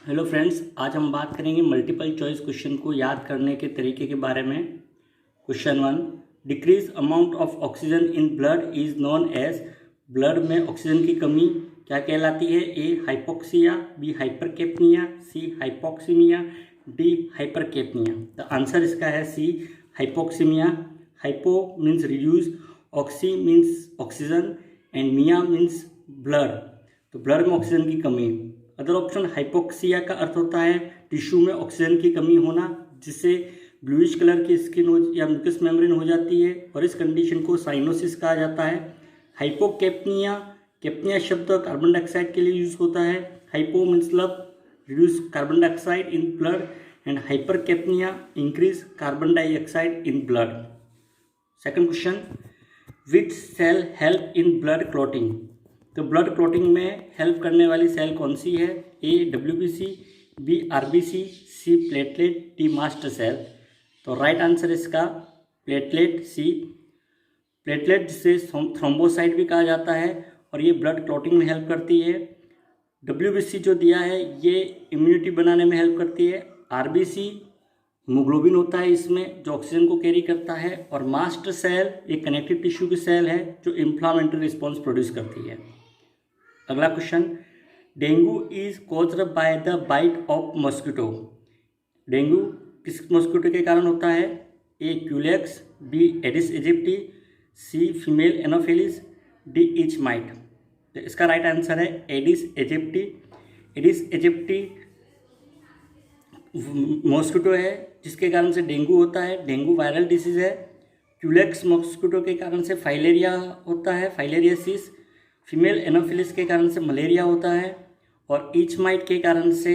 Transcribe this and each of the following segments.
Hello friends, आज हम बात करेंगे मल्टीपल चॉइस क्वेश्चन को याद करने के तरीके के बारे में। Question 1, decrease amount of oxygen in blood is known as. Blood में ऑक्सीजन की कमी क्या कहलाती है? A hypoxia, B hypercapnia, C hypoxemia, D hypercapnia. The answer इसका है C hypoxemia. Hypo means reduce, oxy means oxygen and mia means blood. तो blood में ऑक्सीजन की कमी। अदर ऑप्शन हाइपोक्सिया का अर्थ होता है टिश्यू में ऑक्सीजन की कमी होना, जिससे ब्लूइश कलर की स्किन हो या म्यूकस मेम्ब्रेन हो जाती है और इस कंडीशन को साइनोसिस कहा जाता है। हाइपोकेपनिया, केपनिया शब्द कार्बन डाइऑक्साइड के लिए यूज होता है। Hypo means reduce carbon dioxide in blood and hypercapnia increase carbon dioxide in blood. Second question, which cell help in blood clotting. तो ब्लड क्लॉटिंग में हेल्प करने वाली सेल कौन सी है? A WBC, B RBC, C platelet, D mast cell. तो right answer इसका platelet, C platelet, जिसे थ्रोम्बोसाइट भी कहा जाता है और ये ब्लड क्लॉटिंग में हेल्प करती है। डब्ल्यूबीसी जो दिया है ये इम्यूनिटी बनाने में हेल्प करती है। आरबीसी हीमोग्लोबिन होता है इसमें जो ऑक्सीजन को कैरी करता है। और मास्ट सेल एक कनेक्टिव टिश्यू की सेल है जो इन्फ्लामेटरी रिस्पॉन्स प्रोड्यूस करती है। अगला question, dengue is caused by the bite of mosquito. Dengue किस मॉस्किटो के कारण होता है? A culex, B aedes aegypti, C female anopheles, D itch mite. तो इसका राइट आंसर है aedes aegypti. Aedes aegypti mosquito है जिसके कारण से डेंगू होता है। डेंगू वायरल डिसीज है। क्यूलेक्स मॉस्किटो के कारण से फाइलेरिया होता है, फाइलेरियासिस। फीमेल एनोफिलिस के कारण से मलेरिया होता है और ईच माइट के कारण से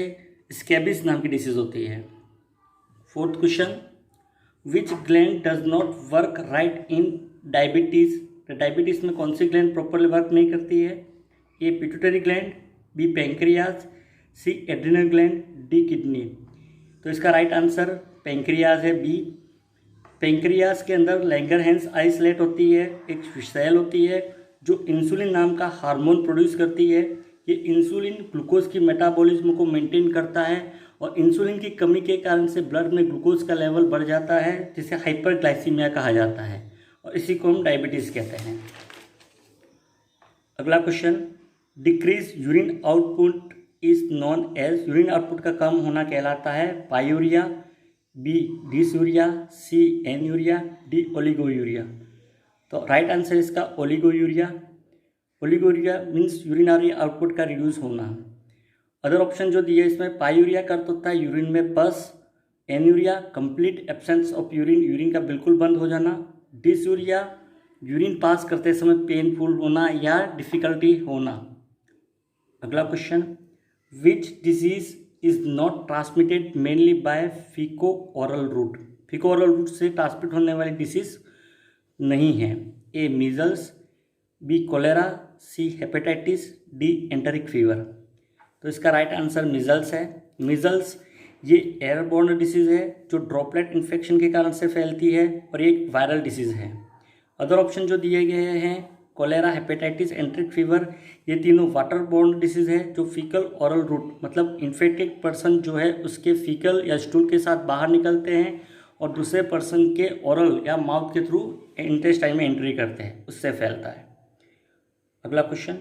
स्कैबिस नाम की डिसीज होती है। Fourth question, which gland does not work right in diabetes. तो डायबिटीज़ में कौन सी ग्लैंड प्रॉपरली वर्क नहीं करती है? A pituitary gland, B pancreas, C adrenal gland, D kidney. तो इसका राइट आंसर पैंक्रियाज है, बी। पैंक्रियाज के अंदर लैंगरहैंस आइसोलेट होती है, एक सेल होती है जो इंसुलिन नाम का हार्मोन प्रोड्यूस करती है। ये इंसुलिन ग्लूकोज की मेटाबॉलिज्म को मेंटेन करता है और इंसुलिन की कमी के कारण से ब्लड में ग्लूकोज का लेवल बढ़ जाता है जिसे हाइपरग्लाइसीमिया कहा जाता है और इसी को हम डायबिटीज़ कहते हैं। अगला question, decrease urine output is known as. Urine output का कम होना कहलाता है pyuria, B dysuria, C anuria, D oliguria. तो राइट आंसर इसका oliguria. Oliguria means urinary output का रिड्यूस होना। अदर ऑप्शन जो दिए इसमें पायूरिया का अर्थ होता है यूरिन में पस। Anuria complete absence of urine, urine का बिल्कुल बंद हो जाना। डिसयूरिया यूरिन पास करते समय पेनफुल होना या डिफिकल्टी होना। अगला question, which disease is not transmitted mainly by faeco oral route. Faeco oral route से ट्रांसमिट होने वाली डिसीज नहीं है। A measles, B cholera, C hepatitis, D enteric fever. तो इसका राइट आंसर मीजल्स है। मीजल्स ये एयरबोर्न डिसीज है जो ड्रॉपलेट इन्फेक्शन के कारण से फैलती है और ये एक वायरल डिसीज है। अदर ऑप्शन जो दिए गए हैं कोलेरा, हेपेटाइटिस, एंटेरिक फीवर, ये तीनों वाटर बोर्न डिसीज है जो फीकल ओरल रूट मतलब इन्फेक्टेड पर्सन जो है उसके फीकल या स्टूल के साथ बाहर निकलते हैं और दूसरे पर्सन के ओरल या माउथ के थ्रू इंटेस्टाइन में एंट्री करते हैं, उससे फैलता है। अगला question,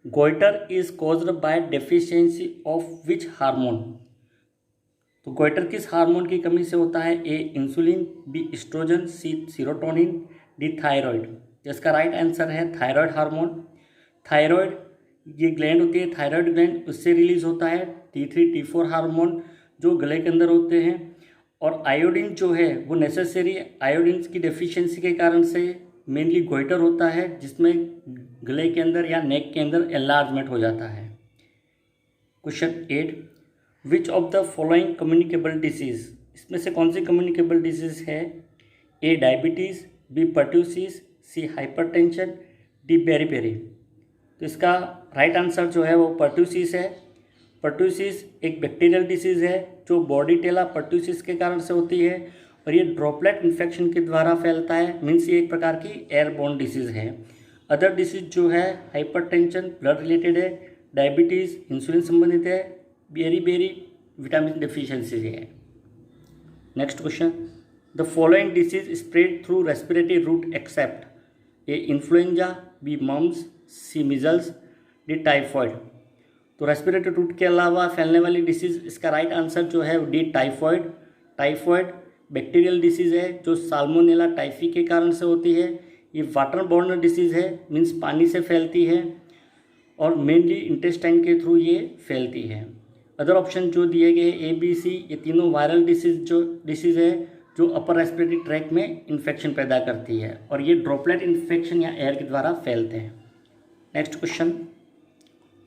goitre is caused bye deficiency of which hormone. तो गोइटर किस हार्मोन की कमी से होता है? ए इंसुलिन, बी एस्ट्रोजन, सी सीरोटोनिन, डी थायराइड। जिसका राइट आंसर है थायराइड हार्मोन। थायराइड ये ग्लैंड होती है, थायराइड ग्लैंड, उससे रिलीज होता है T3 T4 हार्मोन जो गले के अंदर होते हैं। और आयोडीन जो है वो नेसेसरी आयोडीन की डेफिशिएंसी के कारण से मेनली गोइटर होता है जिसमें गले के अंदर या नेक के अंदर एनलार्जमेंट हो जाता है। Question 8, which of the following communicable disease. इसमें से कौन सी कम्युनिकेबल डिसीज है? ए डायबिटीज़, बी पर्ट्यूसिस, सी हाइपरटेंशन, डी बेरीबेरी। तो इसका राइट आंसर जो है वो पर्ट्यूसिस है। पर्ट्यूसिस एक बैक्टीरियल डिसीज़ है जो बॉर्डीटेला पर्ट्यूसिस के कारण से होती है और ये ड्रॉपलेट इन्फेक्शन के द्वारा फैलता है, मीन्स ये एक प्रकार की एयरबोर्न डिसीज़ है। अदर डिसीज जो है हाइपरटेंशन ब्लड रिलेटेड है, डायबिटीज़ इंसुलिन संबंधित है, बेरी विटामिन डिफिशियंसी से है। Next question, the following disease spread through respiratory route except A influenza, B mumps, C measles, D typhoid. तो रेस्पिरेटरी रूट के अलावा फैलने वाली डिसीज, इसका राइट आंसर जो है D typhoid. Typhoid bacterial disease है जो साल्मोनेला टाइफी के कारण से होती है। ये वाटर बॉर्न डिसीज़ है, मीन्स पानी से फैलती है और मेनली इंटेस्टाइन के थ्रू ये फैलती है। अदर ऑप्शन जो दिए गए ए बी सी, ये तीनों वायरल डिसीज़ है जो अपर रेस्पिरेटरी ट्रैक में इन्फेक्शन पैदा करती है और ये ड्रॉपलेट इन्फेक्शन या एयर के द्वारा फैलते हैं। Next question,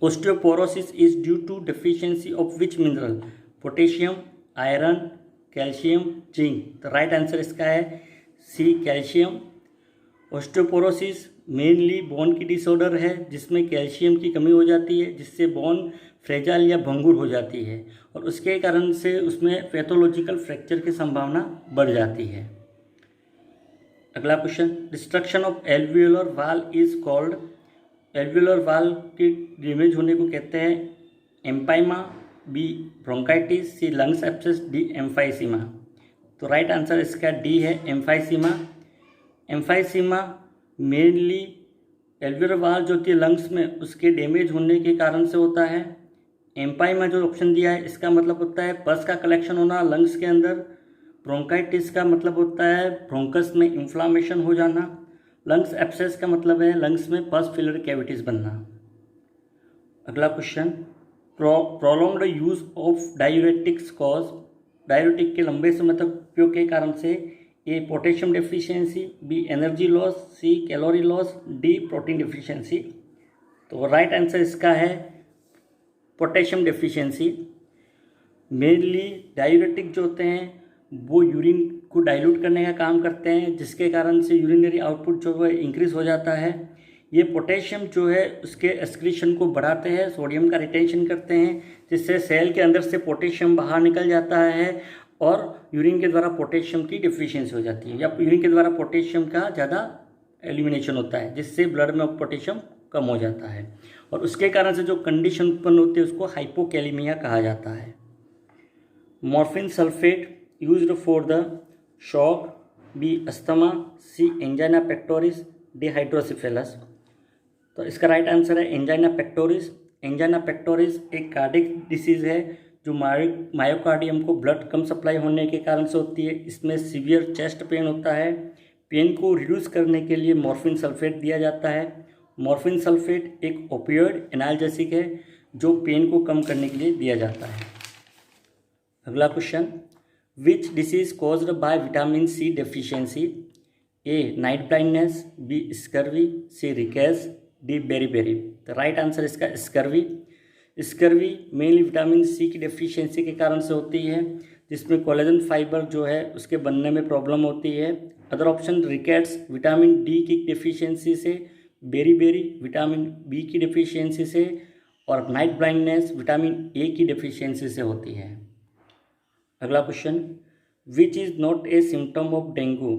osteoporosis is due to deficiency of which mineral? Potassium, iron, calcium, zinc. तो राइट आंसर इसका है C, calcium. Osteoporosis mainly bone की डिसऑर्डर है जिसमें कैल्शियम की कमी हो जाती है, जिससे बोन फ्रेजाइल या भंगुर हो जाती है और उसके कारण से उसमें पैथोलॉजिकल फ्रैक्चर की संभावना बढ़ जाती है। अगला क्वेश्चन, डिस्ट्रक्शन ऑफ एल्वियोलर वाल इज कॉल्ड? एल्वियोलर वाल की डैमेज होने को कहते हैं एम्पाइमा, बी ब्रोंकाइटिस, सी लंग्स एब्सेस, डी एम्फाइसीमा। तो राइट आंसर इसका डी है, एम्फाइसीमा। एम्फाइसीमा मेनली एल्वियोलर वाल जो कि लंग्स में उसके डैमेज होने के कारण से होता है। एम्पाइमा जो ऑप्शन दिया है इसका मतलब होता है पस का कलेक्शन होना लंग्स के अंदर। ब्रोंकाइटिस का मतलब होता है ब्रोंकस में इन्फ्लामेशन हो जाना। लंग्स एब्सेस का मतलब है लंग्स में पस फिलर कैविटीज बनना। अगला question, prolonged use of diuretics cause? Diuretic के लंबे समय तक उपयोग के कारण से A potassium deficiency, B energy loss, C calorie loss, D protein deficiency. तो राइट आंसर इसका है पोटेशियम डेफिशिएंसी। मेनली डायूरेटिक जो होते हैं वो यूरिन को डाइल्यूट करने का काम करते हैं, जिसके कारण से यूरिनरी आउटपुट जो है इंक्रीज हो जाता है। ये पोटेशियम जो है उसके एक्सक्रीशन को बढ़ाते हैं, सोडियम का रिटेंशन करते हैं, जिससे सेल के अंदर से पोटेशियम बाहर निकल जाता है और यूरिन के द्वारा पोटेशियम की डिफिशियंसी हो जाती है या यूरिन के द्वारा पोटेशियम का ज़्यादा एलिमिनेशन होता है, जिससे ब्लड में पोटेशियम कम हो जाता है और उसके कारण से जो कंडीशन उत्पन्न होती है उसको हाइपोकैलेमिया कहा जाता है। Morphine sulphate used for the shock, B asthma, C angina pectoris, D hydrocephalus. तो इसका राइट आंसर है एंजाइना पेक्टोरिस। एंजाइना पेक्टोरिस एक कार्डिक डिसीज़ है जो मायोकार्डियम को ब्लड कम सप्लाई होने के कारण से होती है। इसमें सीवियर चेस्ट पेन होता है। पेन को रिड्यूस करने के लिए मॉर्फिन सल्फेट दिया जाता है। मॉर्फिन सल्फेट एक ओपियोइड एनाल्जेसिक है जो पेन को कम करने के लिए दिया जाता है। अगला question, which disease caused by vitamin C deficiency? A night blindness, B scurvy, C rickets, D beriberi. तो राइट आंसर इसका scurvy. Scurvy mainly vitamin C की डेफिशिएंसी के कारण से होती है, जिसमें कोलेजन फाइबर जो है उसके बनने में प्रॉब्लम होती है। Other option rickets vitamin D की डेफिशिएंसी से, बेरीबेरी विटामिन बी की डेफिशिएंसी से और नाइट ब्लाइंडनेस विटामिन ए की डेफिशिएंसी से होती है। अगला question, which is not a symptom of dengue?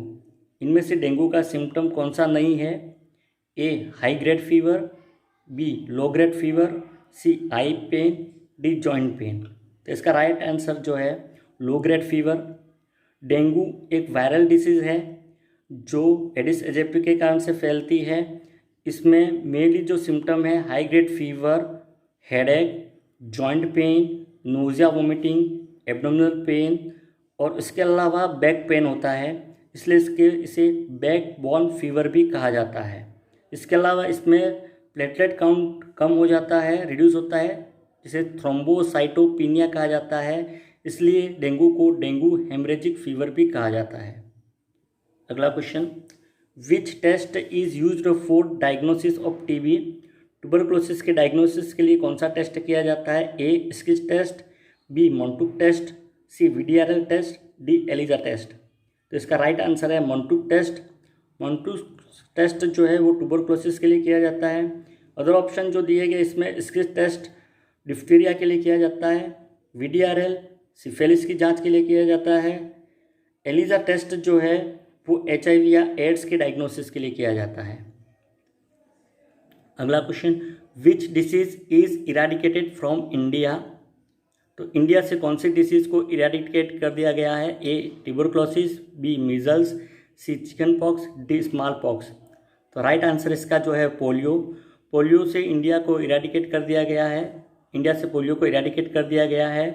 इनमें से डेंगू का सिम्टम कौन सा नहीं है? A high grade fever, B low grade fever, C eye pain, D joint pain. तो इसका राइट आंसर जो है लो ग्रेड फीवर। डेंगू एक वायरल डिसीज़ है जो एडिस एजिप्टी के कारण से फैलती है। इसमें मेनली जो सिम्टम है high grade fever, headache, joint pain, nausea, vomiting, abdominal pain और इसके अलावा बैक पेन होता है, इसलिए इसे बैक बोन फीवर भी कहा जाता है। इसके अलावा इसमें प्लेटलेट काउंट कम हो जाता है, रिड्यूस होता है, जिसे थ्रोम्बोसाइटोपिनिया कहा जाता है, इसलिए डेंगू को डेंगू हेमरेजिक फीवर भी कहा जाता है। अगला question, which test is used for diagnosis of TB? Tuberculosis के डायग्नोसिस के लिए कौन सा टेस्ट किया जाता है? A schick test, B mantoux test, C VDRL test, D ELISA test. तो इसका राइट आंसर है मोंटुक टेस्ट। मोंटुक टेस्ट जो है वो ट्यूबरकुलोसिस के लिए किया जाता है। अदर ऑप्शन जो दिए गए इसमें स्किच टेस्ट डिफ्थीरिया के लिए किया जाता है, VDRL सिफिलिस की जांच के लिए किया जाता है, एलिजा टेस्ट जो है वो HIV या एड्स के डायग्नोसिस के लिए किया जाता है। अगला question, which disease is eradicated from India? तो इंडिया से कौन सी डिसीज़ को इरेडिकेट कर दिया गया है? A tuberculosis, B measles, C chicken pox, D small pox. तो राइट आंसर इसका जो है पोलियो। पोलियो से इंडिया को इरेडिकेट कर दिया गया है, इंडिया से पोलियो को इरेडिकेट कर दिया गया है।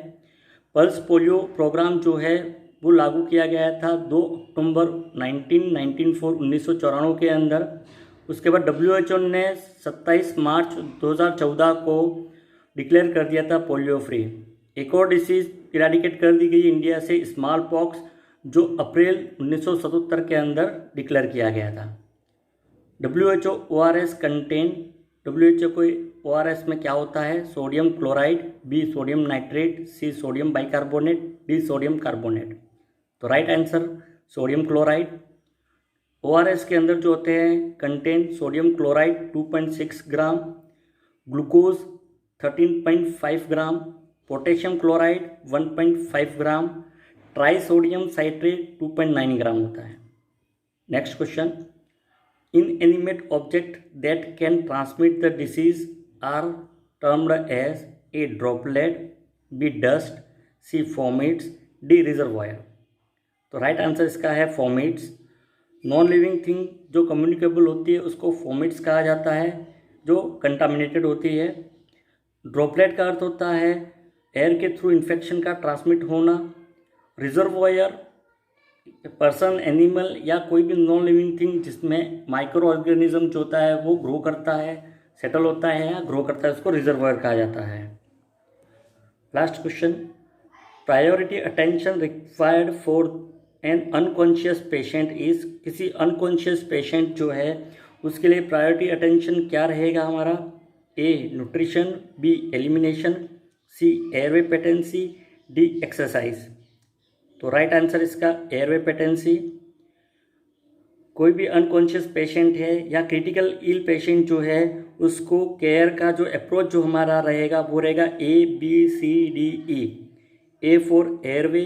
पल्स पोलियो प्रोग्राम जो है वो लागू किया गया था 2 अक्टूबर 1994 के अंदर। उसके बाद WHO ने 27 मार्च 2014 को डिक्लेयर कर दिया था पोलियो फ्री। एक और डिसीज़ इरेडिकेट कर दी गई इंडिया से, स्मॉल पॉक्स, जो अप्रैल 1977 के अंदर डिक्लेयर किया गया था। WHO ORS कंटेन, WHO को ORS में क्या होता है? Sodium chloride, B sodium nitrate, C sodium bicarbonate, D sodium carbonate. तो right answer sodium chloride. ORS के अंदर जो होते हैं contain sodium chloride 2.6 gram, glucose 13.5 gram, potassium chloride 1.5 gram, tri sodium citrate 2.9 gram होता है। Next question, inanimate object that can transmit the disease are termed as a droplet, b dust, c fomites, d reservoir। तो right answer इसका है फोमिट्स। Non living thing जो communicable होती है उसको फोमिट्स कहा जाता है, जो कंटामिनेटेड होती है। ड्रॉपलेट का अर्थ होता है एयर के थ्रू इन्फेक्शन का ट्रांसमिट होना। रिजर्वॉयर पर्सन, एनिमल या कोई भी नॉन लिविंग थिंग जिसमें माइक्रो ऑर्गेनिज्म जो होता है वो ग्रो करता है, सेटल होता है या ग्रो करता है, उसको रिजर्वॉयर कहा जाता है। Last question, priority attention required for an unconscious patient is. किसी अनकॉन्शियस पेशेंट जो है उसके लिए प्रायोरिटी अटेंशन क्या रहेगा हमारा? ए न्यूट्रिशन, बी एलिमिनेशन, सी एयरवे पेटेंसी, डी एक्सरसाइज। तो राइट आंसर इसका एयरवे पेटेंसी। कोई भी अनकॉन्शियस पेशेंट है या क्रिटिकल इल पेशेंट जो है उसको केयर का जो अप्रोच जो हमारा रहेगा वो रहेगा ABCDE। A for airway,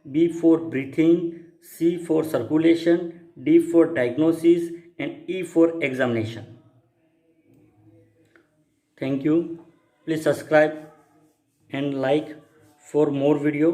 B for breathing, C for circulation, D for diagnosis and E for examination. Thank you. Please subscribe and like for more video.